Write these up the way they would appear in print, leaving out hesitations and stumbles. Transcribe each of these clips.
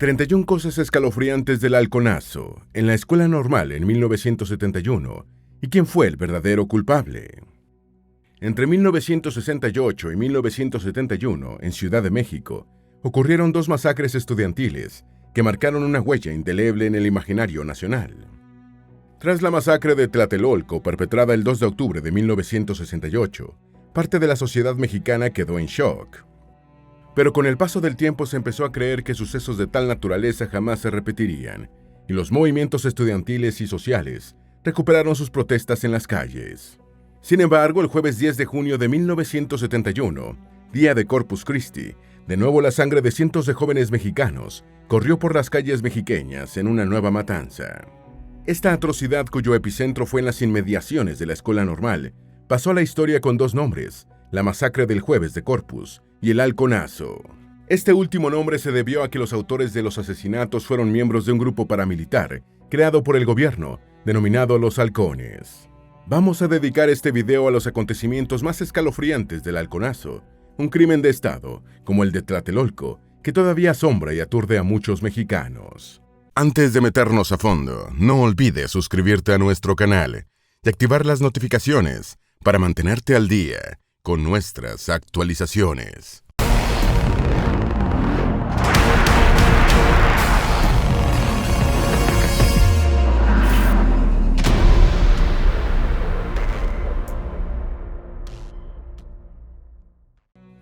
31 cosas escalofriantes del halconazo en la Escuela Normal en 1971 y quién fue el verdadero culpable. Entre 1968 y 1971, en Ciudad de México, ocurrieron dos masacres estudiantiles que marcaron una huella indeleble en el imaginario nacional. Tras la masacre de Tlatelolco, perpetrada el 2 de octubre de 1968, parte de la sociedad mexicana quedó en shock. Pero con el paso del tiempo se empezó a creer que sucesos de tal naturaleza jamás se repetirían, y los movimientos estudiantiles y sociales recuperaron sus protestas en las calles. Sin embargo, el jueves 10 de junio de 1971, día de Corpus Christi, de nuevo la sangre de cientos de jóvenes mexicanos corrió por las calles mexiqueñas en una nueva matanza. Esta atrocidad, cuyo epicentro fue en las inmediaciones de la Escuela Normal, pasó a la historia con dos nombres: la masacre del Jueves de Corpus y el halconazo. Este último nombre se debió a que los autores de los asesinatos fueron miembros de un grupo paramilitar creado por el gobierno, denominado los halcones. Vamos a dedicar este video a los acontecimientos más escalofriantes del halconazo, un crimen de Estado, como el de Tlatelolco, que todavía asombra y aturde a muchos mexicanos. Antes de meternos a fondo, no olvides suscribirte a nuestro canal y activar las notificaciones para mantenerte al día con nuestras actualizaciones.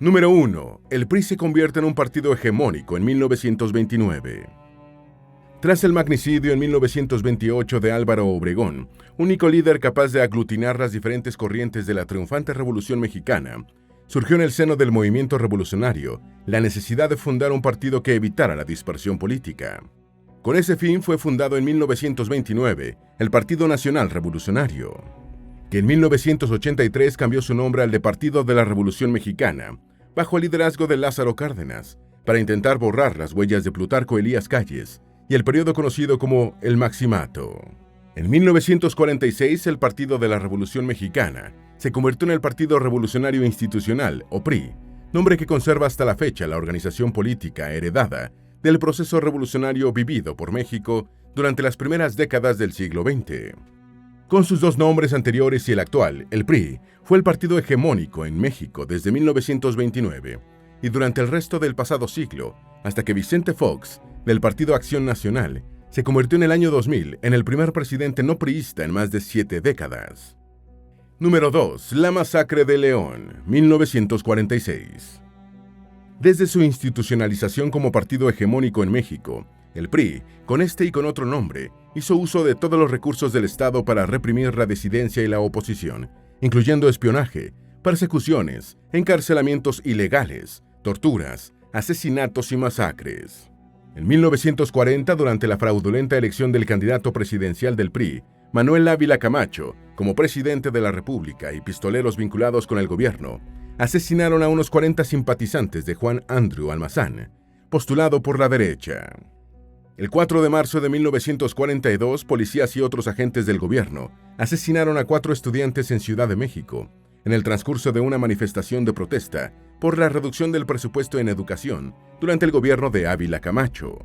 Número 1. El PRI se convierte en un partido hegemónico en 1929. Tras el magnicidio en 1928 de Álvaro Obregón, único líder capaz de aglutinar las diferentes corrientes de la triunfante Revolución Mexicana, surgió en el seno del movimiento revolucionario la necesidad de fundar un partido que evitara la dispersión política. Con ese fin fue fundado en 1929 el Partido Nacional Revolucionario, que en 1983 cambió su nombre al de Partido de la Revolución Mexicana, bajo el liderazgo de Lázaro Cárdenas, para intentar borrar las huellas de Plutarco Elías Calles y el periodo conocido como el Maximato. En 1946, el Partido de la Revolución Mexicana se convirtió en el Partido Revolucionario Institucional, o PRI, nombre que conserva hasta la fecha la organización política heredada del proceso revolucionario vivido por México durante las primeras décadas del siglo XX. Con sus dos nombres anteriores y el actual, el PRI fue el partido hegemónico en México desde 1929 y durante el resto del pasado siglo, hasta que Vicente Fox, del Partido Acción Nacional, se convirtió en el año 2000 en el primer presidente no priista en más de 7 décadas. Número 2. La masacre de León, 1946. Desde su institucionalización como partido hegemónico en México, el PRI, con este y con otro nombre, hizo uso de todos los recursos del Estado para reprimir la disidencia y la oposición, incluyendo espionaje, persecuciones, encarcelamientos ilegales, torturas, asesinatos y masacres. En 1940, durante la fraudulenta elección del candidato presidencial del PRI, Manuel Ávila Camacho, como presidente de la República, y pistoleros vinculados con el gobierno, asesinaron a unos 40 simpatizantes de Juan Andrew Almazán, postulado por la derecha. El 4 de marzo de 1942, policías y otros agentes del gobierno asesinaron a 4 estudiantes en Ciudad de México, en el transcurso de una manifestación de protesta por la reducción del presupuesto en educación durante el gobierno de Ávila Camacho.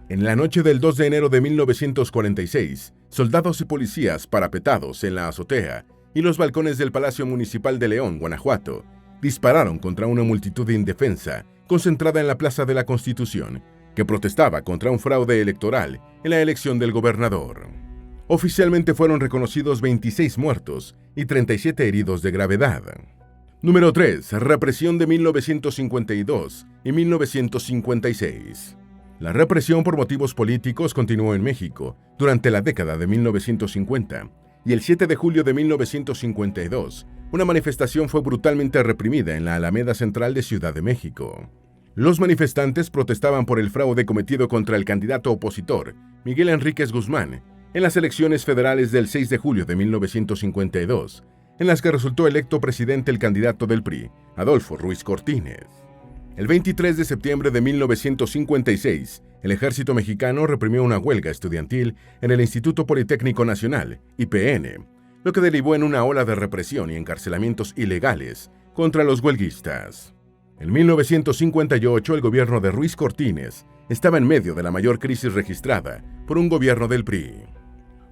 En la noche del 2 de enero de 1946, soldados y policías parapetados en la azotea y los balcones del Palacio Municipal de León, Guanajuato, dispararon contra una multitud indefensa concentrada en la Plaza de la Constitución, que protestaba contra un fraude electoral en la elección del gobernador. Oficialmente fueron reconocidos 26 muertos y 37 heridos de gravedad. Número 3. Represión de 1952 y 1956. La represión por motivos políticos continuó en México durante la década de 1950, y el 7 de julio de 1952, una manifestación fue brutalmente reprimida en la Alameda Central de Ciudad de México. Los manifestantes protestaban por el fraude cometido contra el candidato opositor, Miguel Enríquez Guzmán, en las elecciones federales del 6 de julio de 1952, en las que resultó electo presidente el candidato del PRI, Adolfo Ruiz Cortines. El 23 de septiembre de 1956, el ejército mexicano reprimió una huelga estudiantil en el Instituto Politécnico Nacional, IPN, lo que derivó en una ola de represión y encarcelamientos ilegales contra los huelguistas. En 1958, el gobierno de Ruiz Cortines estaba en medio de la mayor crisis registrada por un gobierno del PRI.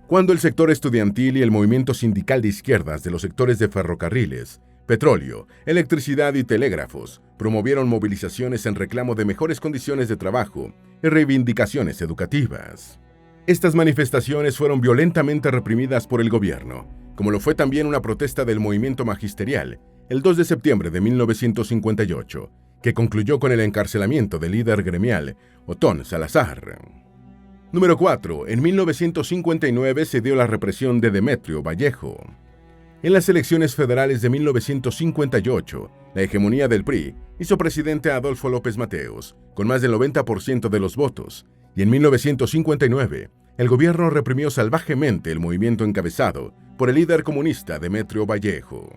Cuando el sector estudiantil y el movimiento sindical de izquierdas de los sectores de ferrocarriles, petróleo, electricidad y telégrafos promovieron movilizaciones en reclamo de mejores condiciones de trabajo y reivindicaciones educativas. Estas manifestaciones fueron violentamente reprimidas por el gobierno, como lo fue también una protesta del movimiento magisterial el 2 de septiembre de 1958, que concluyó con el encarcelamiento del líder gremial Otón Salazar. Número 4. En 1959 se dio la represión de Demetrio Vallejo. En las elecciones federales de 1958, la hegemonía del PRI hizo presidente a Adolfo López Mateos, con más del 90% de los votos, y en 1959, el gobierno reprimió salvajemente el movimiento encabezado por el líder comunista Demetrio Vallejo.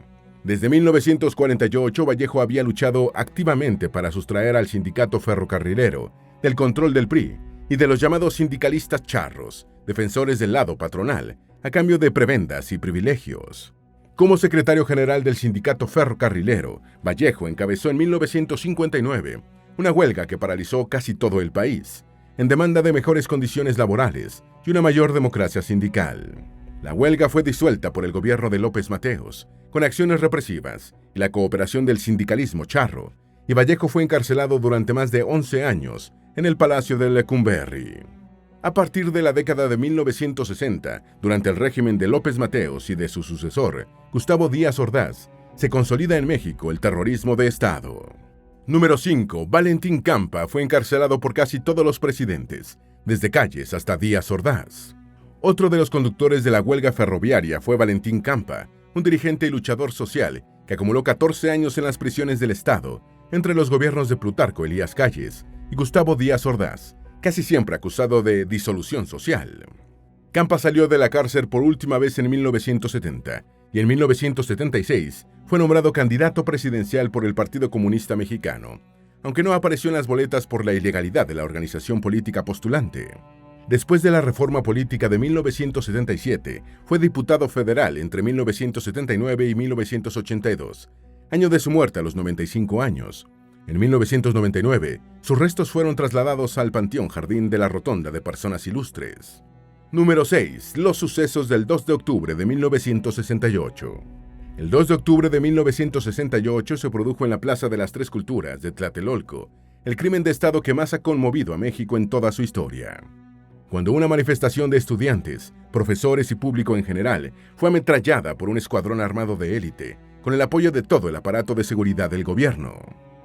Desde 1948, Vallejo había luchado activamente para sustraer al sindicato ferrocarrilero del control del PRI y de los llamados sindicalistas charros, defensores del lado patronal, a cambio de prebendas y privilegios. Como secretario general del sindicato ferrocarrilero, Vallejo encabezó en 1959 una huelga que paralizó casi todo el país, en demanda de mejores condiciones laborales y una mayor democracia sindical. La huelga fue disuelta por el gobierno de López Mateos, con acciones represivas y la cooperación del sindicalismo charro, y Vallejo fue encarcelado durante más de 11 años en el Palacio de Lecumberri. A partir de la década de 1960, durante el régimen de López Mateos y de su sucesor, Gustavo Díaz Ordaz, se consolida en México el terrorismo de Estado. Número 5. Valentín Campa fue encarcelado por casi todos los presidentes, desde Calles hasta Díaz Ordaz. Otro de los conductores de la huelga ferroviaria fue Valentín Campa, un dirigente y luchador social que acumuló 14 años en las prisiones del Estado, entre los gobiernos de Plutarco Elías Calles y Gustavo Díaz Ordaz, casi siempre acusado de disolución social. Campa salió de la cárcel por última vez en 1970 y en 1976 fue nombrado candidato presidencial por el Partido Comunista Mexicano, aunque no apareció en las boletas por la ilegalidad de la organización política postulante. Después de la reforma política de 1977, fue diputado federal entre 1979 y 1982, año de su muerte a los 95 años. En 1999, sus restos fueron trasladados al Panteón Jardín de la Rotonda de Personas Ilustres. Número 6. Los sucesos del 2 de octubre de 1968. El 2 de octubre de 1968 se produjo en la Plaza de las Tres Culturas de Tlatelolco el crimen de Estado que más ha conmovido a México en toda su historia. Cuando una manifestación de estudiantes, profesores y público en general fue ametrallada por un escuadrón armado de élite, con el apoyo de todo el aparato de seguridad del gobierno.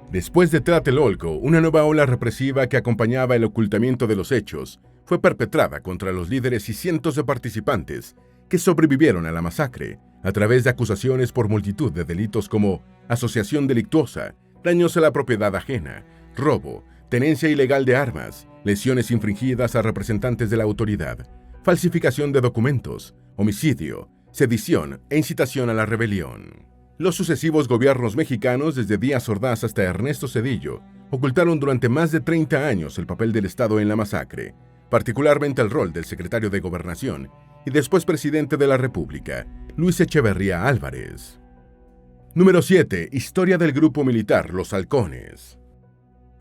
Después de Tlatelolco, una nueva ola represiva que acompañaba el ocultamiento de los hechos fue perpetrada contra los líderes y cientos de participantes que sobrevivieron a la masacre a través de acusaciones por multitud de delitos como asociación delictuosa, daños a la propiedad ajena, robo, tenencia ilegal de armas, lesiones infringidas a representantes de la autoridad, falsificación de documentos, homicidio, sedición e incitación a la rebelión. Los sucesivos gobiernos mexicanos, desde Díaz Ordaz hasta Ernesto Zedillo, ocultaron durante más de 30 años el papel del Estado en la masacre, particularmente el rol del secretario de Gobernación y después presidente de la República, Luis Echeverría Álvarez. Número 7. Historia del grupo militar Los Halcones.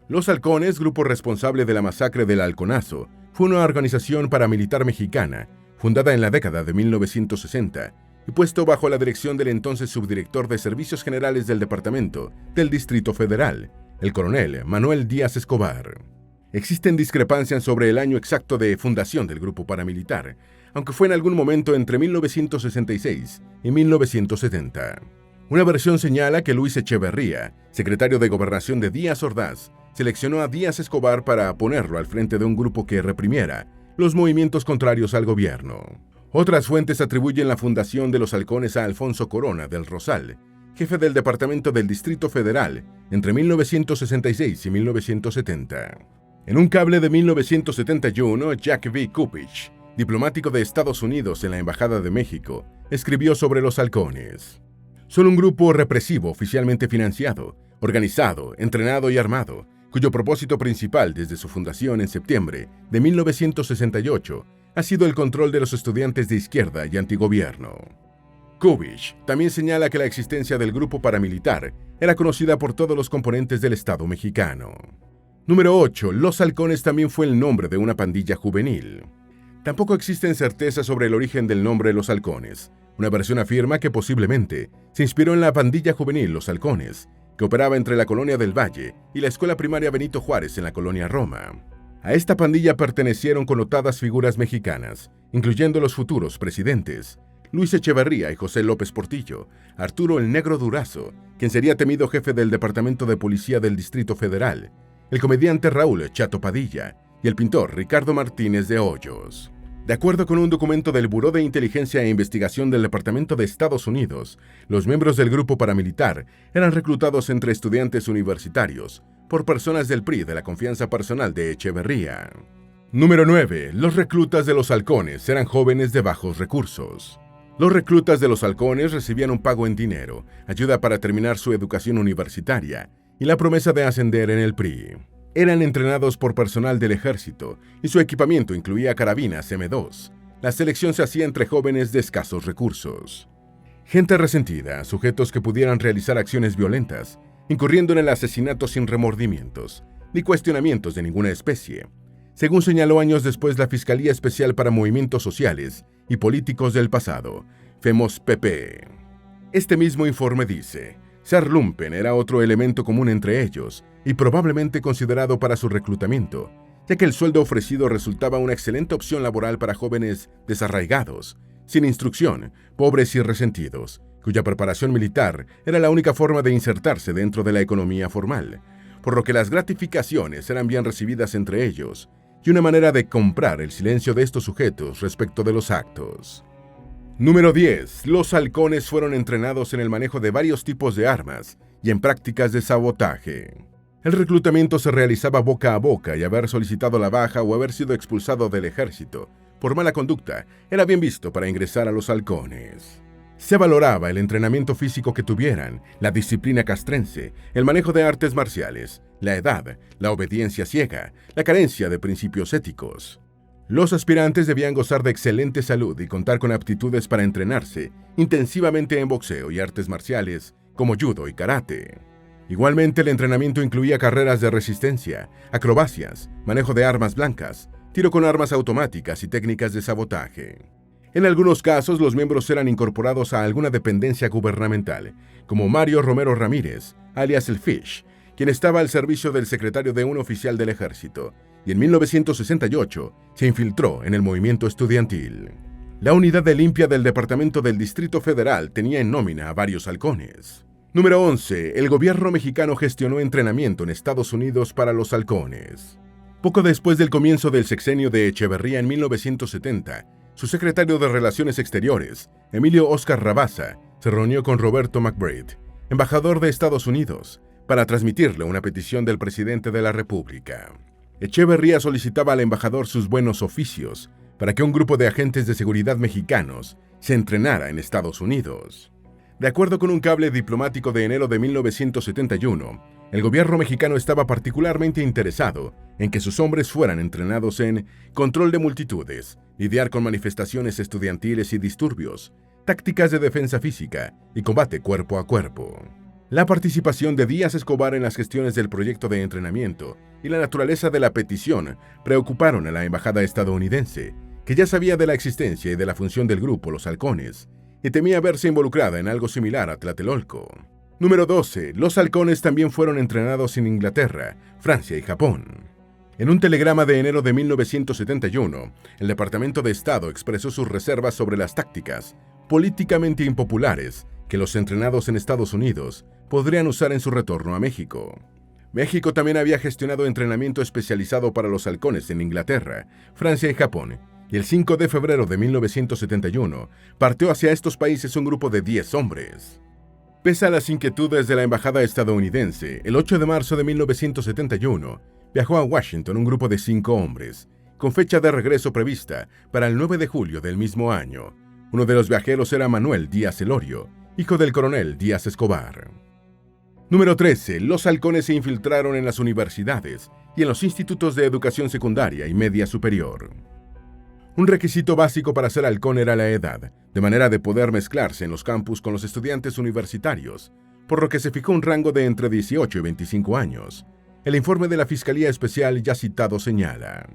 Los Halcones, grupo responsable de la masacre del Halconazo, fue una organización paramilitar mexicana fundada en la década de 1960 y puesto bajo la dirección del entonces subdirector de Servicios Generales del Departamento del Distrito Federal, el coronel Manuel Díaz Escobar. Existen discrepancias sobre el año exacto de fundación del grupo paramilitar, aunque fue en algún momento entre 1966 y 1970. Una versión señala que Luis Echeverría, secretario de Gobernación de Díaz Ordaz, seleccionó a Díaz Escobar para ponerlo al frente de un grupo que reprimiera los movimientos contrarios al gobierno. Otras fuentes atribuyen la fundación de los Halcones a Alfonso Corona del Rosal, jefe del Departamento del Distrito Federal entre 1966 y 1970. En un cable de 1971, Jack V. Kupich, diplomático de Estados Unidos en la Embajada de México, escribió sobre los Halcones. Son un grupo represivo oficialmente financiado, organizado, entrenado y armado, cuyo propósito principal desde su fundación en septiembre de 1968 ha sido el control de los estudiantes de izquierda y antigobierno. Kubich también señala que la existencia del grupo paramilitar era conocida por todos los componentes del Estado mexicano. Número 8. Los Halcones también fue el nombre de una pandilla juvenil. Tampoco existen certezas sobre el origen del nombre Los Halcones. Una versión afirma que posiblemente se inspiró en la pandilla juvenil Los Halcones, que operaba entre la Colonia del Valle y la Escuela Primaria Benito Juárez en la Colonia Roma. A esta pandilla pertenecieron connotadas figuras mexicanas, incluyendo los futuros presidentes Luis Echeverría y José López Portillo, Arturo el Negro Durazo, quien sería temido jefe del Departamento de Policía del Distrito Federal, el comediante Raúl Chato Padilla y el pintor Ricardo Martínez de Hoyos. De acuerdo con un documento del Buró de Inteligencia e Investigación del Departamento de Estados Unidos, los miembros del grupo paramilitar eran reclutados entre estudiantes universitarios por personas del PRI de la confianza personal de Echeverría. Número 9. Los reclutas de los Halcones eran jóvenes de bajos recursos. Los reclutas de los Halcones recibían un pago en dinero, ayuda para terminar su educación universitaria y la promesa de ascender en el PRI. Eran entrenados por personal del ejército y su equipamiento incluía carabinas M2. La selección se hacía entre jóvenes de escasos recursos. Gente resentida, sujetos que pudieran realizar acciones violentas, incurriendo en el asesinato sin remordimientos, ni cuestionamientos de ninguna especie, según señaló años después la Fiscalía Especial para Movimientos Sociales y Políticos del Pasado, FEMOS-PP. Este mismo informe dice: ser lumpen era otro elemento común entre ellos y probablemente considerado para su reclutamiento, ya que el sueldo ofrecido resultaba una excelente opción laboral para jóvenes desarraigados, sin instrucción, pobres y resentidos, cuya preparación militar era la única forma de insertarse dentro de la economía formal, por lo que las gratificaciones eran bien recibidas entre ellos, y una manera de comprar el silencio de estos sujetos respecto de los actos. Número 10. Los halcones fueron entrenados en el manejo de varios tipos de armas y en prácticas de sabotaje. El reclutamiento se realizaba boca a boca y haber solicitado la baja o haber sido expulsado del ejército por mala conducta era bien visto para ingresar a los halcones. Se valoraba el entrenamiento físico que tuvieran, la disciplina castrense, el manejo de artes marciales, la edad, la obediencia ciega, la carencia de principios éticos. Los aspirantes debían gozar de excelente salud y contar con aptitudes para entrenarse intensivamente en boxeo y artes marciales como judo y karate. Igualmente, el entrenamiento incluía carreras de resistencia, acrobacias, manejo de armas blancas, tiro con armas automáticas y técnicas de sabotaje. En algunos casos, los miembros eran incorporados a alguna dependencia gubernamental, como Mario Romero Ramírez, alias el Fish, quien estaba al servicio del secretario de un oficial del ejército, y en 1968 se infiltró en el movimiento estudiantil. La unidad de limpia del Departamento del Distrito Federal tenía en nómina a varios halcones. Número 11. El gobierno mexicano gestionó entrenamiento en Estados Unidos para los halcones. Poco después del comienzo del sexenio de Echeverría en 1970, su secretario de Relaciones Exteriores, Emilio Óscar Rabasa, se reunió con Roberto McBride, embajador de Estados Unidos, para transmitirle una petición del presidente de la República. Echeverría solicitaba al embajador sus buenos oficios para que un grupo de agentes de seguridad mexicanos se entrenara en Estados Unidos. De acuerdo con un cable diplomático de enero de 1971, el gobierno mexicano estaba particularmente interesado en que sus hombres fueran entrenados en control de multitudes, lidiar con manifestaciones estudiantiles y disturbios, tácticas de defensa física y combate cuerpo a cuerpo. La participación de Díaz Escobar en las gestiones del proyecto de entrenamiento y la naturaleza de la petición preocuparon a la embajada estadounidense, que ya sabía de la existencia y de la función del grupo Los Halcones, y temía verse involucrada en algo similar a Tlatelolco. Número 12. Los halcones también fueron entrenados en Inglaterra, Francia y Japón. En un telegrama de enero de 1971, el Departamento de Estado expresó sus reservas sobre las tácticas políticamente impopulares que los entrenados en Estados Unidos podrían usar en su retorno a México. México también había gestionado entrenamiento especializado para los halcones en Inglaterra, Francia y Japón, y el 5 de febrero de 1971 partió hacia estos países un grupo de 10 hombres. Pese a las inquietudes de la embajada estadounidense, el 8 de marzo de 1971 viajó a Washington un grupo de 5 hombres, con fecha de regreso prevista para el 9 de julio del mismo año. Uno de los viajeros era Manuel Díaz Elorio, hijo del coronel Díaz Escobar. Número 13. Los halcones se infiltraron en las universidades y en los institutos de educación secundaria y media superior. Un requisito básico para ser halcón era la edad, de manera de poder mezclarse en los campus con los estudiantes universitarios, por lo que se fijó un rango de entre 18 y 25 años. El informe de la Fiscalía Especial ya citado señala: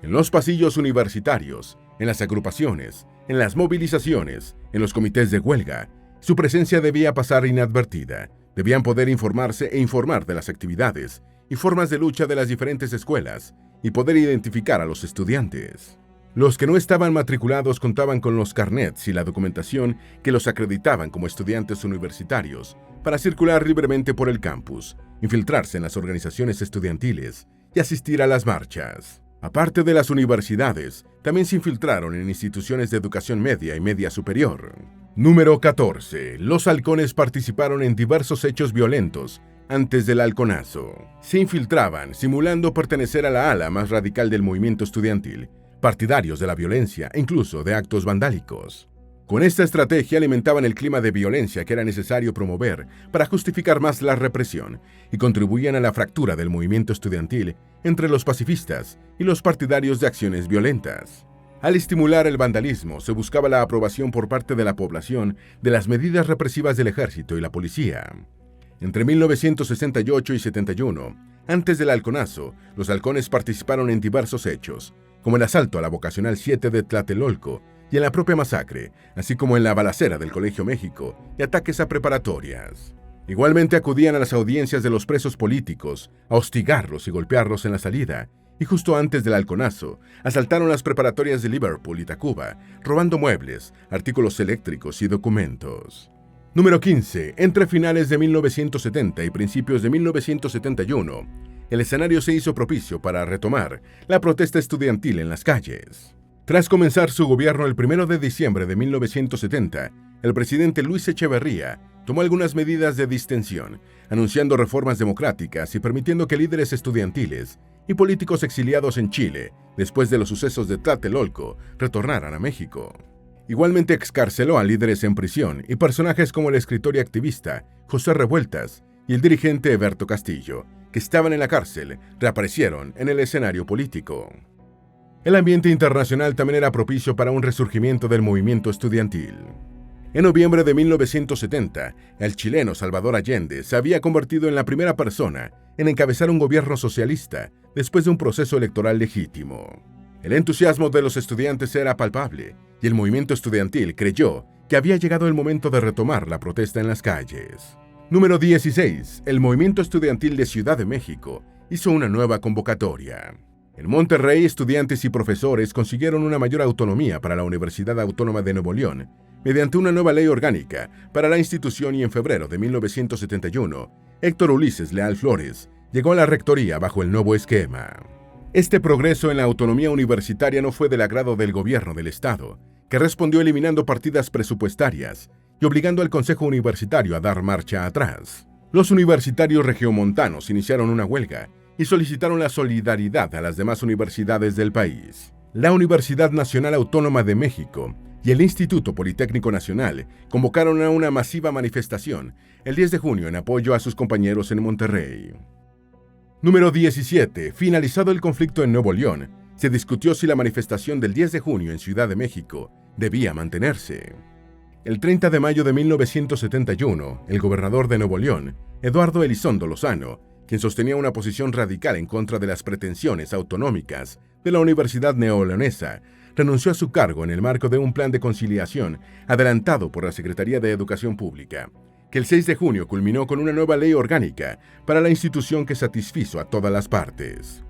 en los pasillos universitarios, en las agrupaciones, en las movilizaciones, en los comités de huelga, su presencia debía pasar inadvertida. Debían poder informarse e informar de las actividades y formas de lucha de las diferentes escuelas y poder identificar a los estudiantes. Los que no estaban matriculados contaban con los carnets y la documentación que los acreditaban como estudiantes universitarios para circular libremente por el campus, infiltrarse en las organizaciones estudiantiles y asistir a las marchas. Aparte de las universidades, también se infiltraron en instituciones de educación media y media superior. Número 14. Los halcones participaron en diversos hechos violentos antes del halconazo. Se infiltraban, simulando pertenecer a la ala más radical del movimiento estudiantil, partidarios de la violencia e incluso de actos vandálicos. Con esta estrategia alimentaban el clima de violencia que era necesario promover para justificar más la represión y contribuían a la fractura del movimiento estudiantil entre los pacifistas y los partidarios de acciones violentas. Al estimular el vandalismo, se buscaba la aprobación por parte de la población de las medidas represivas del ejército y la policía. Entre 1968 y 71, antes del halconazo, los halcones participaron en diversos hechos, como el asalto a la Vocacional 7 de Tlatelolco y en la propia masacre, así como en la balacera del Colegio México y ataques a preparatorias. Igualmente acudían a las audiencias de los presos políticos, a hostigarlos y golpearlos en la salida, y justo antes del halconazo, asaltaron las preparatorias de Liverpool y Tacuba, robando muebles, artículos eléctricos y documentos. Número 15. Entre finales de 1970 y principios de 1971, el escenario se hizo propicio para retomar la protesta estudiantil en las calles. Tras comenzar su gobierno el 1 de diciembre de 1970, el presidente Luis Echeverría tomó algunas medidas de distensión, anunciando reformas democráticas y permitiendo que líderes estudiantiles y políticos exiliados en Chile, después de los sucesos de Tlatelolco, retornaran a México. Igualmente excarceló a líderes en prisión y personajes como el escritor y activista José Revueltas y el dirigente Eberto Castillo, que estaban en la cárcel, reaparecieron en el escenario político. El ambiente internacional también era propicio para un resurgimiento del movimiento estudiantil. En noviembre de 1970, el chileno Salvador Allende se había convertido en la primera persona en encabezar un gobierno socialista después de un proceso electoral legítimo. El entusiasmo de los estudiantes era palpable y el movimiento estudiantil creyó que había llegado el momento de retomar la protesta en las calles. Número 16. El movimiento estudiantil de Ciudad de México hizo una nueva convocatoria. En Monterrey, estudiantes y profesores consiguieron una mayor autonomía para la Universidad Autónoma de Nuevo León mediante una nueva ley orgánica para la institución y en febrero de 1971, Héctor Ulises Leal Flores llegó a la rectoría bajo el nuevo esquema. Este progreso en la autonomía universitaria no fue del agrado del gobierno del Estado, que respondió eliminando partidas presupuestarias y obligando al Consejo Universitario a dar marcha atrás. Los universitarios regiomontanos iniciaron una huelga y solicitaron la solidaridad a las demás universidades del país. La Universidad Nacional Autónoma de México y el Instituto Politécnico Nacional convocaron a una masiva manifestación el 10 de junio en apoyo a sus compañeros en Monterrey. Número 17. Finalizado el conflicto en Nuevo León, se discutió si la manifestación del 10 de junio en Ciudad de México debía mantenerse. El 30 de mayo de 1971, el gobernador de Nuevo León, Eduardo Elizondo Lozano, quien sostenía una posición radical en contra de las pretensiones autonómicas de la Universidad Neoleonesa, renunció a su cargo en el marco de un plan de conciliación adelantado por la Secretaría de Educación Pública, que el 6 de junio culminó con una nueva ley orgánica para la institución que satisfizo a todas las partes.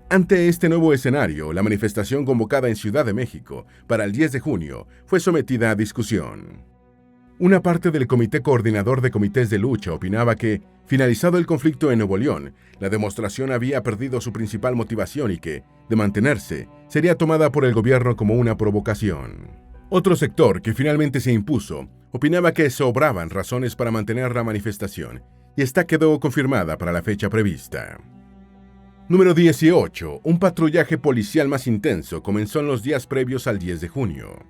Ante este nuevo escenario, la manifestación convocada en Ciudad de México para el 10 de junio fue sometida a discusión. Una parte del Comité Coordinador de Comités de Lucha opinaba que, finalizado el conflicto en Nuevo León, la demostración había perdido su principal motivación y que, de mantenerse, sería tomada por el gobierno como una provocación. Otro sector, que finalmente se impuso, opinaba que sobraban razones para mantener la manifestación, y esta quedó confirmada para la fecha prevista. Número 18. Un patrullaje policial más intenso comenzó en los días previos al 10 de junio.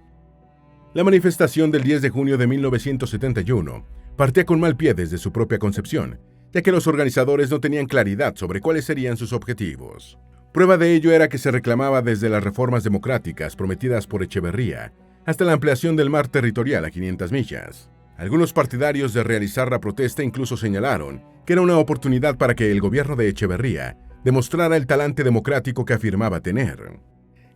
La manifestación del 10 de junio de 1971 partía con mal pie desde su propia concepción, ya que los organizadores no tenían claridad sobre cuáles serían sus objetivos. Prueba de ello era que se reclamaba desde las reformas democráticas prometidas por Echeverría, hasta la ampliación del mar territorial a 500 millas. Algunos partidarios de realizar la protesta incluso señalaron que era una oportunidad para que el gobierno de Echeverría demostrara el talante democrático que afirmaba tener.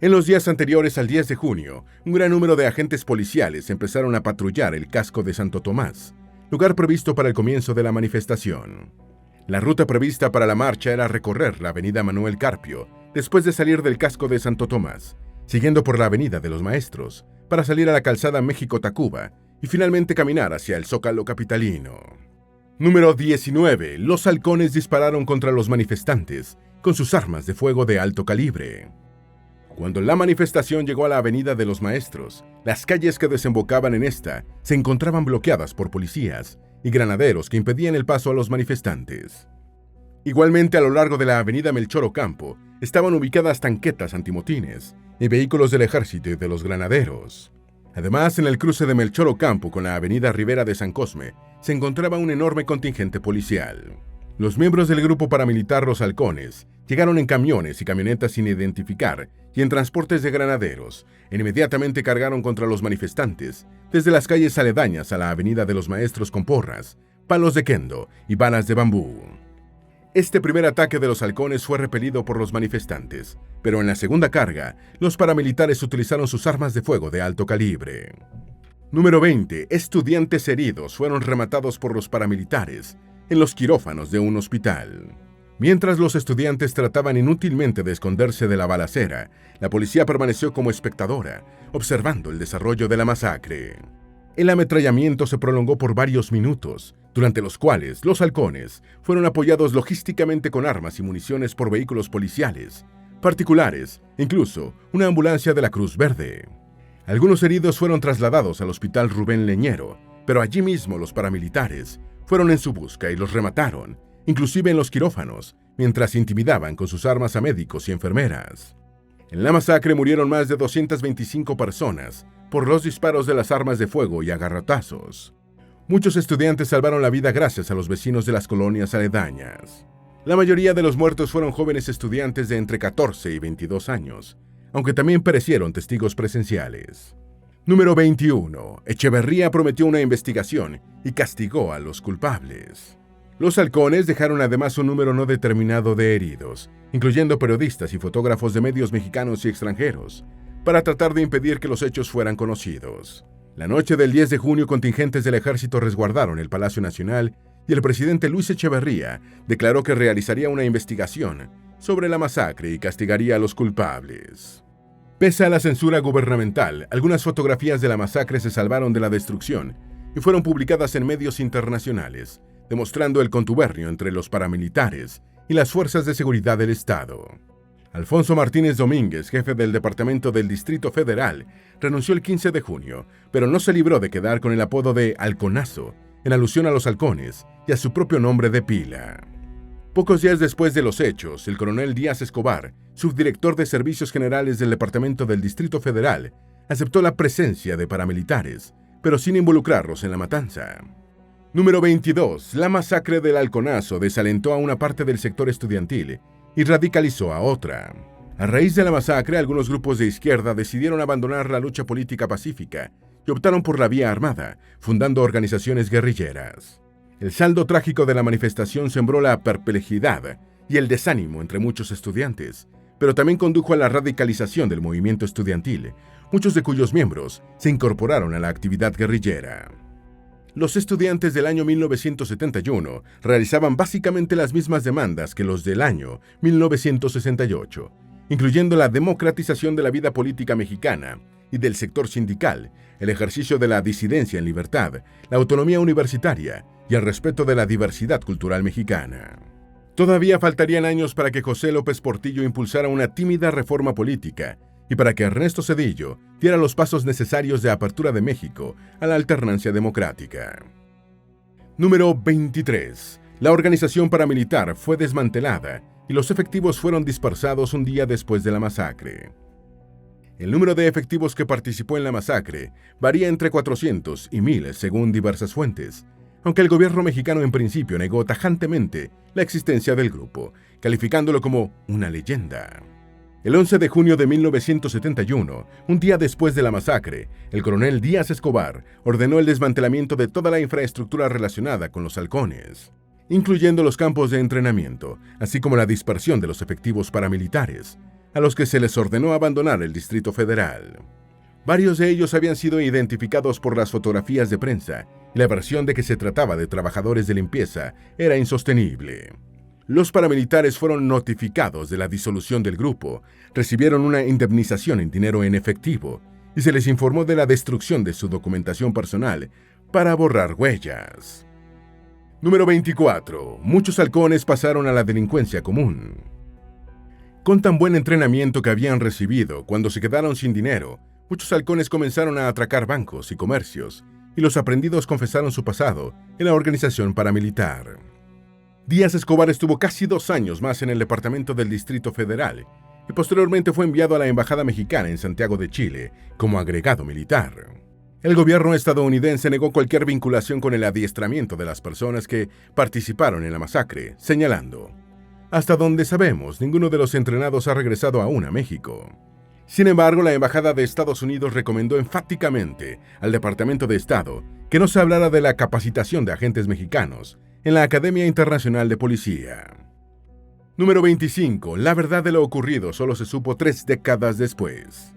En los días anteriores al 10 de junio, un gran número de agentes policiales empezaron a patrullar el casco de Santo Tomás, lugar previsto para el comienzo de la manifestación. La ruta prevista para la marcha era recorrer la avenida Manuel Carpio, después de salir del casco de Santo Tomás, siguiendo por la avenida de los Maestros, para salir a la calzada México-Tacuba y finalmente caminar hacia el Zócalo capitalino. Número 19. Los halcones dispararon contra los manifestantes con sus armas de fuego de alto calibre. Cuando la manifestación llegó a la avenida de los Maestros, las calles que desembocaban en esta se encontraban bloqueadas por policías y granaderos que impedían el paso a los manifestantes. Igualmente, a lo largo de la avenida Melchor Ocampo estaban ubicadas tanquetas antimotines y vehículos del ejército y de los granaderos. Además, en el cruce de Melchor Ocampo con la avenida Rivera de San Cosme se encontraba un enorme contingente policial. Los miembros del grupo paramilitar Los Halcones llegaron en camiones y camionetas sin identificar y en transportes de granaderos, e inmediatamente cargaron contra los manifestantes desde las calles aledañas a la avenida de los Maestros con porras, palos de kendo y balas de bambú. Este primer ataque de los halcones fue repelido por los manifestantes, pero en la segunda carga, los paramilitares utilizaron sus armas de fuego de alto calibre. Número 20. Estudiantes heridos fueron rematados por los paramilitares en los quirófanos de un hospital. Mientras los estudiantes trataban inútilmente de esconderse de la balacera, la policía permaneció como espectadora, observando el desarrollo de la masacre. El ametrallamiento se prolongó por varios minutos, durante los cuales los halcones fueron apoyados logísticamente con armas y municiones por vehículos policiales, particulares, incluso una ambulancia de la Cruz Verde. Algunos heridos fueron trasladados al Hospital Rubén Leñero, pero allí mismo los paramilitares fueron en su busca y los remataron, inclusive en los quirófanos, mientras intimidaban con sus armas a médicos y enfermeras. En la masacre murieron más de 225 personas por los disparos de las armas de fuego y a garrotazos. Muchos estudiantes salvaron la vida gracias a los vecinos de las colonias aledañas. La mayoría de los muertos fueron jóvenes estudiantes de entre 14 y 22 años, aunque también perecieron testigos presenciales. Número 21. Echeverría prometió una investigación y castigó a los culpables. Los halcones dejaron además un número no determinado de heridos, incluyendo periodistas y fotógrafos de medios mexicanos y extranjeros, para tratar de impedir que los hechos fueran conocidos. La noche del 10 de junio, contingentes del ejército resguardaron el Palacio Nacional y el presidente Luis Echeverría declaró que realizaría una investigación sobre la masacre y castigaría a los culpables. Pese a la censura gubernamental, algunas fotografías de la masacre se salvaron de la destrucción y fueron publicadas en medios internacionales, demostrando el contubernio entre los paramilitares y las fuerzas de seguridad del Estado. Alfonso Martínez Domínguez, jefe del Departamento del Distrito Federal, renunció el 15 de junio, pero no se libró de quedar con el apodo de Halconazo, en alusión a los halcones y a su propio nombre de pila. Pocos días después de los hechos, el coronel Díaz Escobar, subdirector de Servicios Generales del Departamento del Distrito Federal, aceptó la presencia de paramilitares, pero sin involucrarlos en la matanza. Número 22. La masacre del Halconazo desalentó a una parte del sector estudiantil y radicalizó a otra. A raíz de la masacre, algunos grupos de izquierda decidieron abandonar la lucha política pacífica y optaron por la vía armada, fundando organizaciones guerrilleras. El saldo trágico de la manifestación sembró la perplejidad y el desánimo entre muchos estudiantes, pero también condujo a la radicalización del movimiento estudiantil, muchos de cuyos miembros se incorporaron a la actividad guerrillera. Los estudiantes del año 1971 realizaban básicamente las mismas demandas que los del año 1968, incluyendo la democratización de la vida política mexicana y del sector sindical, el ejercicio de la disidencia en libertad, la autonomía universitaria y el respeto de la diversidad cultural mexicana. Todavía faltarían años para que José López Portillo impulsara una tímida reforma política y para que Ernesto Zedillo diera los pasos necesarios de apertura de México a la alternancia democrática. Número 23. La organización paramilitar fue desmantelada y los efectivos fueron dispersados un día después de la masacre. El número de efectivos que participó en la masacre varía entre 400 y 1000 según diversas fuentes, aunque el gobierno mexicano en principio negó tajantemente la existencia del grupo, calificándolo como una leyenda. El 11 de junio de 1971, un día después de la masacre, el coronel Díaz Escobar ordenó el desmantelamiento de toda la infraestructura relacionada con los halcones, incluyendo los campos de entrenamiento, así como la dispersión de los efectivos paramilitares, a los que se les ordenó abandonar el Distrito Federal. Varios de ellos habían sido identificados por las fotografías de prensa, y la versión de que se trataba de trabajadores de limpieza era insostenible. Los paramilitares fueron notificados de la disolución del grupo, recibieron una indemnización en dinero en efectivo y se les informó de la destrucción de su documentación personal para borrar huellas. Número 24. Muchos halcones pasaron a la delincuencia común. Con tan buen entrenamiento que habían recibido, cuando se quedaron sin dinero, muchos halcones comenzaron a atracar bancos y comercios, y los aprendidos confesaron su pasado en la organización paramilitar. Díaz Escobar estuvo casi 2 años más en el departamento del Distrito Federal y posteriormente fue enviado a la Embajada Mexicana en Santiago de Chile como agregado militar. El gobierno estadounidense negó cualquier vinculación con el adiestramiento de las personas que participaron en la masacre, señalando: hasta donde sabemos, ninguno de los entrenados ha regresado aún a México. Sin embargo, la Embajada de Estados Unidos recomendó enfáticamente al Departamento de Estado que no se hablara de la capacitación de agentes mexicanos en la Academia Internacional de Policía. Número 25. La verdad de lo ocurrido solo se supo 3 décadas después.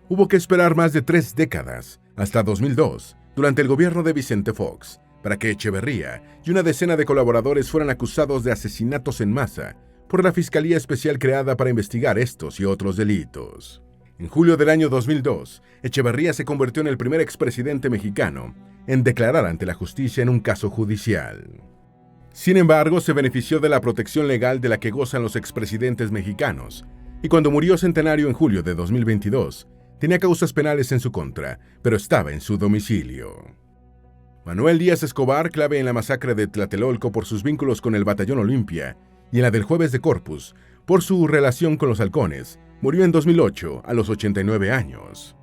Hubo que esperar más de 3 décadas, hasta 2002, durante el gobierno de Vicente Fox, para que Echeverría y una decena de colaboradores fueran acusados de asesinatos en masa por la Fiscalía Especial creada para investigar estos y otros delitos. En julio del año 2002, Echeverría se convirtió en el primer expresidente mexicano en declarar ante la justicia en un caso judicial. Sin embargo, se benefició de la protección legal de la que gozan los expresidentes mexicanos, y cuando murió centenario en julio de 2022, tenía causas penales en su contra, pero estaba en su domicilio. Manuel Díaz Escobar, clave en la masacre de Tlatelolco por sus vínculos con el Batallón Olimpia, y en la del Jueves de Corpus, por su relación con los halcones, murió en 2008 a los 89 años.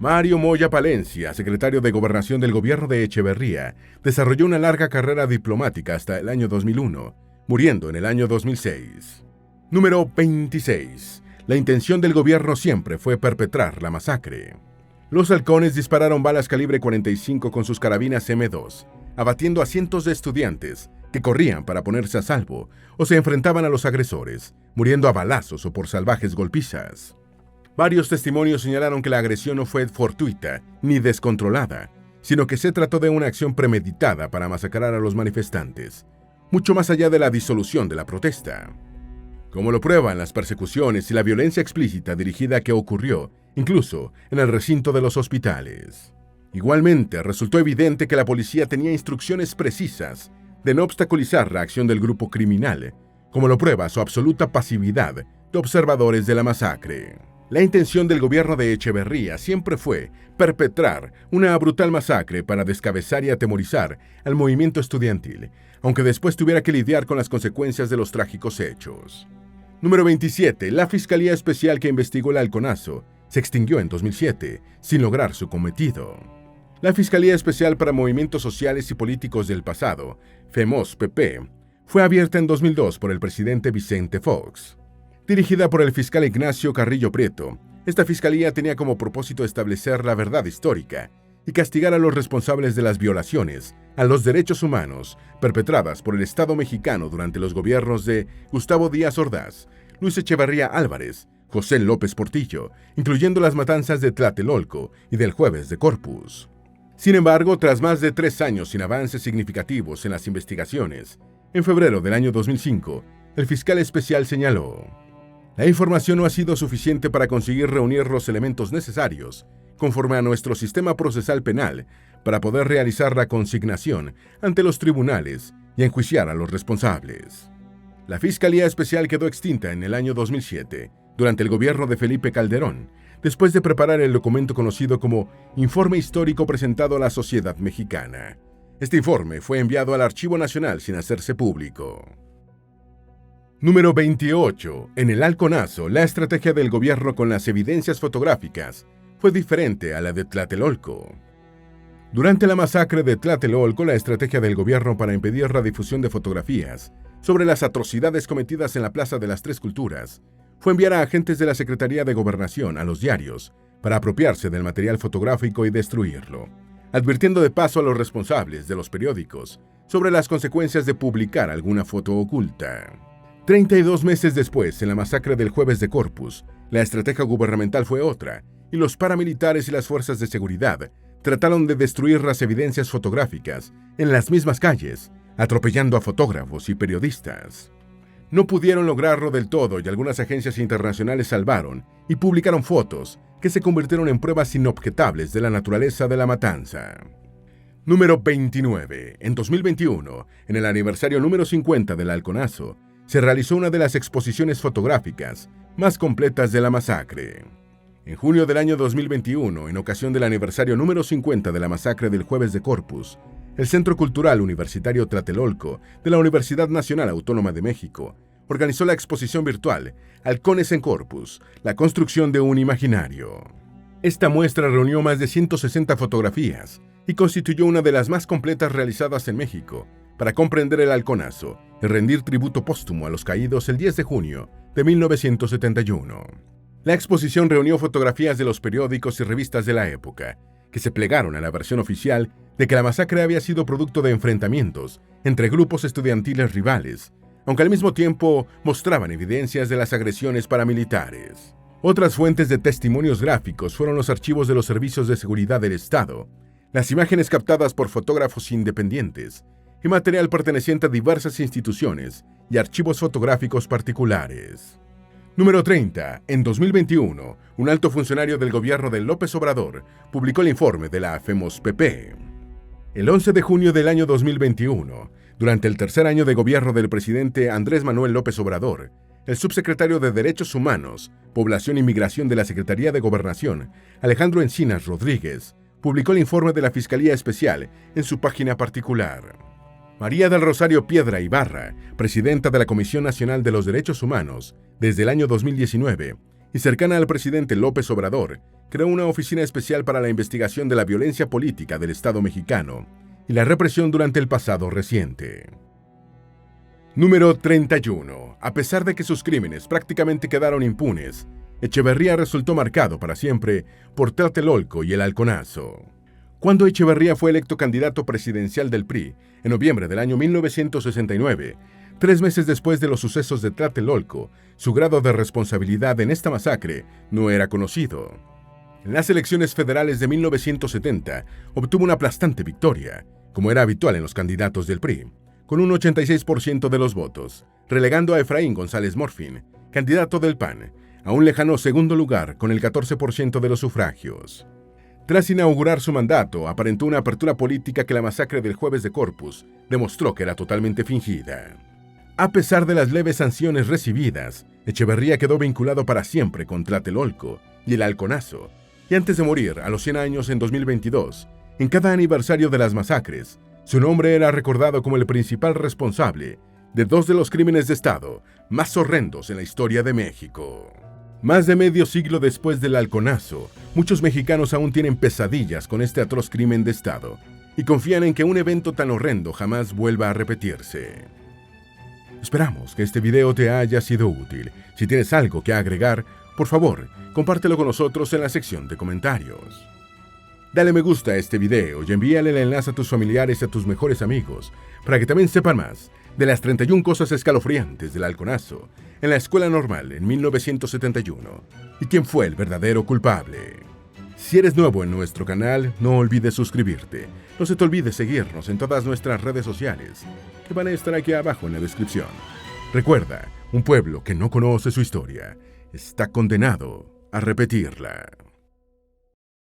Mario Moya Palencia, secretario de Gobernación del gobierno de Echeverría, desarrolló una larga carrera diplomática hasta el año 2001, muriendo en el año 2006. Número 26. La intención del gobierno siempre fue perpetrar la masacre. Los halcones dispararon balas calibre 45 con sus carabinas M2, abatiendo a cientos de estudiantes que corrían para ponerse a salvo o se enfrentaban a los agresores, muriendo a balazos o por salvajes golpizas. Varios testimonios señalaron que la agresión no fue fortuita ni descontrolada, sino que se trató de una acción premeditada para masacrar a los manifestantes, mucho más allá de la disolución de la protesta. Como lo prueban las persecuciones y la violencia explícita dirigida que ocurrió, incluso en el recinto de los hospitales. Igualmente, resultó evidente que la policía tenía instrucciones precisas de no obstaculizar la acción del grupo criminal, como lo prueba su absoluta pasividad de observadores de la masacre. La intención del gobierno de Echeverría siempre fue perpetrar una brutal masacre para descabezar y atemorizar al movimiento estudiantil, aunque después tuviera que lidiar con las consecuencias de los trágicos hechos. Número 27. La Fiscalía Especial que investigó el halconazo se extinguió en 2007, sin lograr su cometido. La Fiscalía Especial para Movimientos Sociales y Políticos del Pasado, FEMOS-PP, fue abierta en 2002 por el presidente Vicente Fox. Dirigida por el fiscal Ignacio Carrillo Prieto, esta fiscalía tenía como propósito establecer la verdad histórica y castigar a los responsables de las violaciones a los derechos humanos perpetradas por el Estado mexicano durante los gobiernos de Gustavo Díaz Ordaz, Luis Echeverría Álvarez, José López Portillo, incluyendo las matanzas de Tlatelolco y del Jueves de Corpus. Sin embargo, tras más de 3 años sin avances significativos en las investigaciones, en febrero del año 2005, el fiscal especial señaló: la información no ha sido suficiente para conseguir reunir los elementos necesarios, conforme a nuestro sistema procesal penal, para poder realizar la consignación ante los tribunales y enjuiciar a los responsables. La Fiscalía Especial quedó extinta en el año 2007, durante el gobierno de Felipe Calderón, después de preparar el documento conocido como Informe Histórico presentado a la sociedad mexicana. Este informe fue enviado al Archivo Nacional sin hacerse público. Número 28. En el halconazo, la estrategia del gobierno con las evidencias fotográficas fue diferente a la de Tlatelolco. Durante la masacre de Tlatelolco, la estrategia del gobierno para impedir la difusión de fotografías sobre las atrocidades cometidas en la Plaza de las Tres Culturas fue enviar a agentes de la Secretaría de Gobernación a los diarios para apropiarse del material fotográfico y destruirlo, advirtiendo de paso a los responsables de los periódicos sobre las consecuencias de publicar alguna foto oculta. 32 meses después, en la masacre del Jueves de Corpus, la estrategia gubernamental fue otra, y los paramilitares y las fuerzas de seguridad trataron de destruir las evidencias fotográficas en las mismas calles, atropellando a fotógrafos y periodistas. No pudieron lograrlo del todo y algunas agencias internacionales salvaron y publicaron fotos que se convirtieron en pruebas inobjetables de la naturaleza de la matanza. Número 29. En 2021, en el aniversario número 50 del Halconazo, se realizó una de las exposiciones fotográficas más completas de la masacre. En junio del año 2021, en ocasión del aniversario número 50 de la masacre del Jueves de Corpus, el Centro Cultural Universitario Tlatelolco de la Universidad Nacional Autónoma de México organizó la exposición virtual Halcones en Corpus, la construcción de un imaginario. Esta muestra reunió más de 160 fotografías y constituyó una de las más completas realizadas en México para comprender el Halconazo y rendir tributo póstumo a los caídos el 10 de junio de 1971. La exposición reunió fotografías de los periódicos y revistas de la época, que se plegaron a la versión oficial de que la masacre había sido producto de enfrentamientos entre grupos estudiantiles rivales, aunque al mismo tiempo mostraban evidencias de las agresiones paramilitares. Otras fuentes de testimonios gráficos fueron los archivos de los servicios de seguridad del Estado, las imágenes captadas por fotógrafos independientes y material perteneciente a diversas instituciones y archivos fotográficos particulares. Número 30. En 2021, un alto funcionario del gobierno de López Obrador publicó el informe de la FEMOSPP. El 11 de junio del año 2021, durante el tercer año de gobierno del presidente Andrés Manuel López Obrador, el subsecretario de Derechos Humanos, Población y Migración de la Secretaría de Gobernación, Alejandro Encinas Rodríguez, publicó el informe de la Fiscalía Especial en su página particular. María del Rosario Piedra Ibarra, presidenta de la Comisión Nacional de los Derechos Humanos desde el año 2019 y cercana al presidente López Obrador, creó una oficina especial para la investigación de la violencia política del Estado mexicano y la represión durante el pasado reciente. Número 31. A pesar de que sus crímenes prácticamente quedaron impunes, Echeverría resultó marcado para siempre por Tlatelolco y el Halconazo. Cuando Echeverría fue electo candidato presidencial del PRI en noviembre del año 1969, 3 meses después de los sucesos de Tlatelolco, su grado de responsabilidad en esta masacre no era conocido. En las elecciones federales de 1970, obtuvo una aplastante victoria, como era habitual en los candidatos del PRI, con un 86% de los votos, relegando a Efraín González Morfín, candidato del PAN, a un lejano segundo lugar con el 14% de los sufragios. Tras inaugurar su mandato, aparentó una apertura política que la masacre del Jueves de Corpus demostró que era totalmente fingida. A pesar de las leves sanciones recibidas, Echeverría quedó vinculado para siempre con Tlatelolco y el Halconazo, y antes de morir, a los 100 años en 2022, en cada aniversario de las masacres, su nombre era recordado como el principal responsable de 2 de los crímenes de Estado más horrendos en la historia de México. Más de medio siglo después del Halconazo, muchos mexicanos aún tienen pesadillas con este atroz crimen de Estado y confían en que un evento tan horrendo jamás vuelva a repetirse. Esperamos que este video te haya sido útil. Si tienes algo que agregar, por favor, compártelo con nosotros en la sección de comentarios. Dale me gusta a este video y envíale el enlace a tus familiares y a tus mejores amigos para que también sepan más de las 31 cosas escalofriantes del Halconazo en la Escuela Normal en 1971 y quién fue el verdadero culpable. Si eres nuevo en nuestro canal, no olvides suscribirte. No se te olvide seguirnos en todas nuestras redes sociales, que van a estar aquí abajo en la descripción. Recuerda, un pueblo que no conoce su historia está condenado a repetirla.